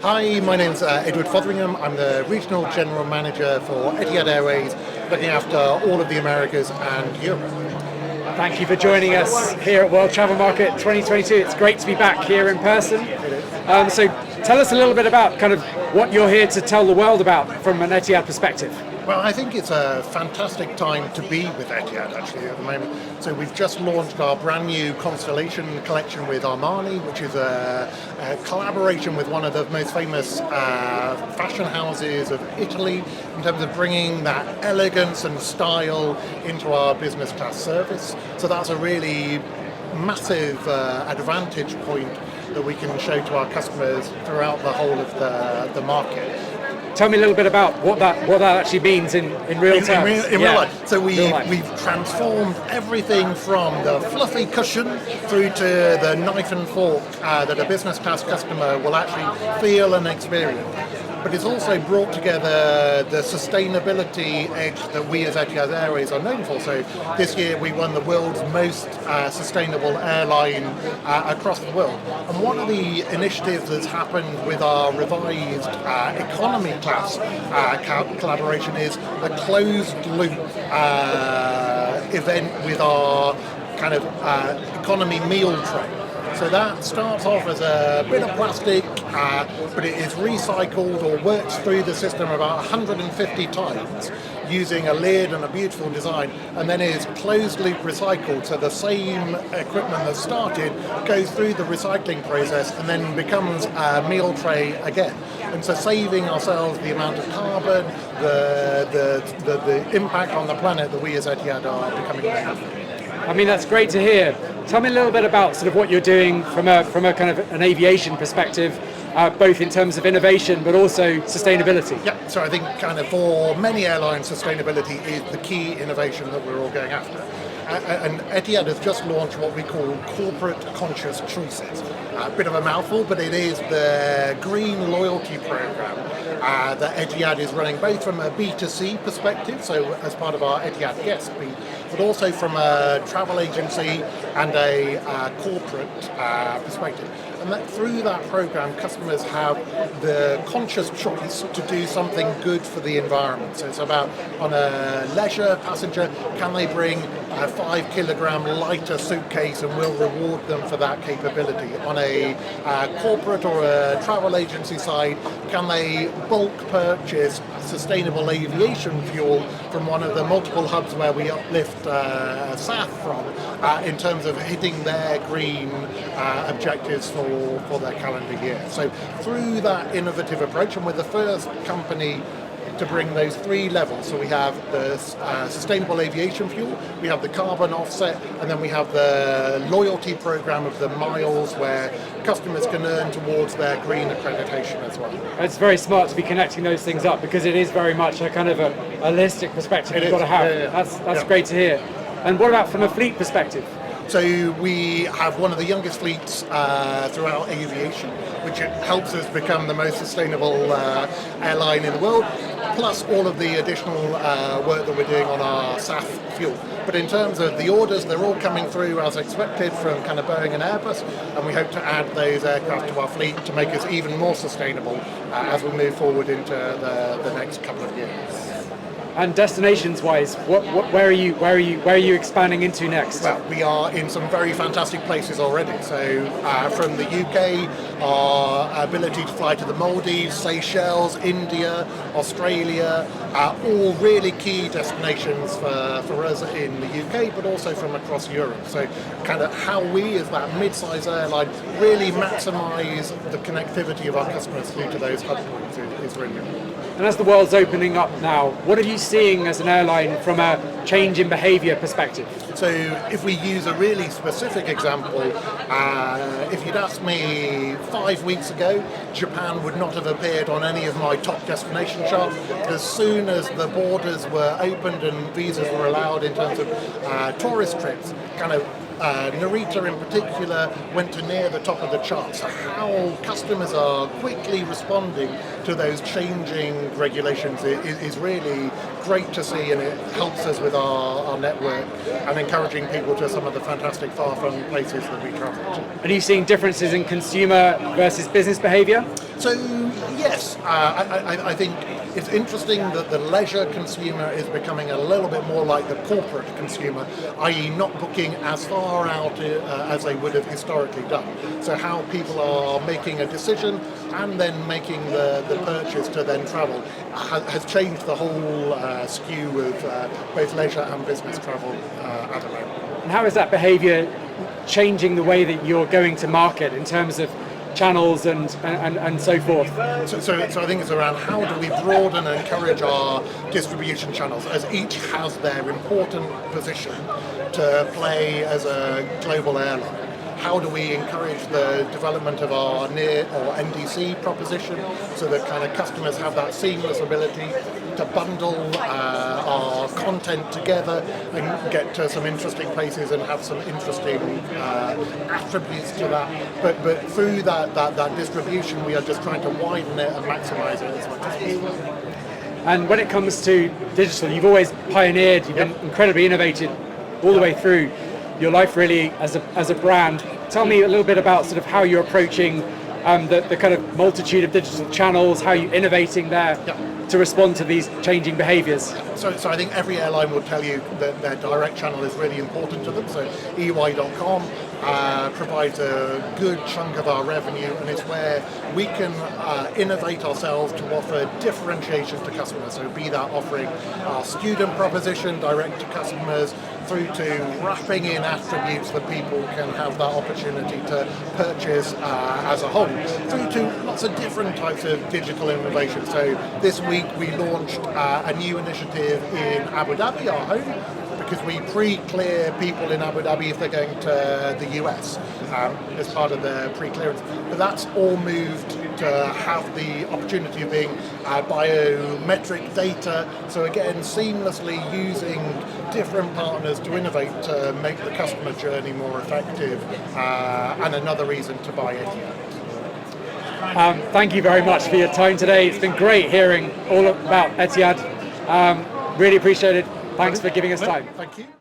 Hi, my name's Edward Fotheringham. I'm the Regional General Manager for Etihad Airways, looking after all of the Americas and Europe. Thank you for joining us here at World Travel Market 2022. It's great to be back here in person. So tell us a little bit about kind of what you're here to tell the world about from an Etihad perspective. Well, I think it's a fantastic time to be with Etihad actually at the moment. So we've just launched our brand new Constellation collection with Armani, which is a collaboration with one of the most famous fashion houses of Italy in terms of bringing that elegance and style into our business class service. So that's a really massive advantage point that we can show to our customers throughout the whole of the market. Tell me a little bit about what that actually means in real terms. In real life. So we've transformed everything from the fluffy cushion through to the knife and fork that a business class customer will actually feel and experience. But it's also brought together the sustainability edge that we as Etihad Airways are known for. So this year we won the world's most sustainable airline across the world. And one of the initiatives that's happened with our revised economy class collaboration is a closed loop event with our kind of economy meal tray. So that starts off as a bit of plastic, but it is recycled or works through the system about 150 times using a lid and a beautiful design, and then is closed loop recycled. So the same equipment that started goes through the recycling process and then becomes a meal tray again. And so saving ourselves the amount of carbon, the impact on the planet that we as Etihad are becoming aware of. I mean, that's great to hear. Tell me a little bit about sort of what you're doing from a kind of an aviation perspective, both in terms of innovation but also sustainability. Yeah, so I think kind of for many airlines, sustainability is the key innovation that we're all going after. And Etihad has just launched what we call corporate conscious choices. A bit of a mouthful, but it is the green loyalty program that Etihad is running both from a B2C perspective, so as part of our Etihad Guest Suite, but also from a travel agency and a corporate perspective. And that through that program, customers have the conscious choice to do something good for the environment. So it's about, on a leisure passenger, can they bring a 5 kilogram lighter suitcase and we'll reward them for that capability. On a corporate or a travel agency side, can they bulk purchase sustainable aviation fuel from one of the multiple hubs where we uplift SAF from in terms of hitting their green objectives for their calendar year. So through that innovative approach, and we're the first company to bring those three levels. So we have the sustainable aviation fuel, we have the carbon offset, and then we have the loyalty program of the miles where customers can earn towards their green accreditation as well. It's very smart to be connecting those things up because it is very much a kind of a holistic perspective you've got to have. Yeah. That's great to hear. And what about from a fleet perspective? So we have one of the youngest fleets throughout aviation, which helps us become the most sustainable airline in the world, plus all of the additional work that we're doing on our SAF fuel. But in terms of the orders, they're all coming through as expected from kind of Boeing and Airbus, and we hope to add those aircraft to our fleet to make us even more sustainable as we move forward into the next couple of years. And destinations-wise, where are you expanding into next? Well, we are in some very fantastic places already. So from the UK, our ability to fly to the Maldives, Seychelles, India, Australia, all really key destinations for us in the UK, but also from across Europe. So kind of how we, as that mid-size airline, really maximise the connectivity of our customers through to those hub points is really important. And as the world's opening up now, what are you seeing as an airline from a change in behaviour perspective? So if we use a really specific example, if you'd asked me 5 weeks ago, Japan would not have appeared on any of my top destination charts. As soon as the borders were opened and visas were allowed in terms of tourist trips, kind of Narita in particular went to near the top of the charts. How customers are quickly responding to those changing regulations is really great to see, and it helps us with our network and encouraging people to some of the fantastic far-flung places that we travel to. Are you seeing differences in consumer versus business behaviour? So Yes, I think it's interesting that the leisure consumer is becoming a little bit more like the corporate consumer, i.e. not booking as far out as they would have historically done. So how people are making a decision and then making the purchase to then travel has changed the whole skew of both leisure and business travel at the moment. And how is that behaviour changing the way that you're going to market in terms of channels and so forth? So I think it's around how do we broaden and encourage our distribution channels, as each has their important position to play as a global airline. How do we encourage the development of our near or NDC proposition so that kind of customers have that seamless ability to bundle our content together and get to some interesting places and have some interesting attributes to that. But through that distribution, we are just trying to widen it and maximize it as much as possible. And when it comes to digital, you've always pioneered, you've been incredibly innovative all the way through your life really as a brand. Tell me a little bit about sort of how you're approaching the kind of multitude of digital channels, how you're innovating there to respond to these changing behaviours. So I think every airline will tell you that their direct channel is really important to them. So EY.com provides a good chunk of our revenue, and it's where we can innovate ourselves to offer differentiation to customers. So be that offering our student proposition direct to customers, through to wrapping in attributes that people can have that opportunity to purchase as a whole, through to lots of different types of digital innovation. So this week we launched a new initiative in Abu Dhabi, our home, because we pre-clear people in Abu Dhabi if they're going to the US as part of the pre-clearance. But that's all moved to have the opportunity of being biometric data. So again, seamlessly using different partners to innovate to make the customer journey more effective, and another reason to buy Etihad. Thank you very much for your time today. It's been great hearing all about Etihad. Really appreciate it. Thanks for giving us time. Thank you.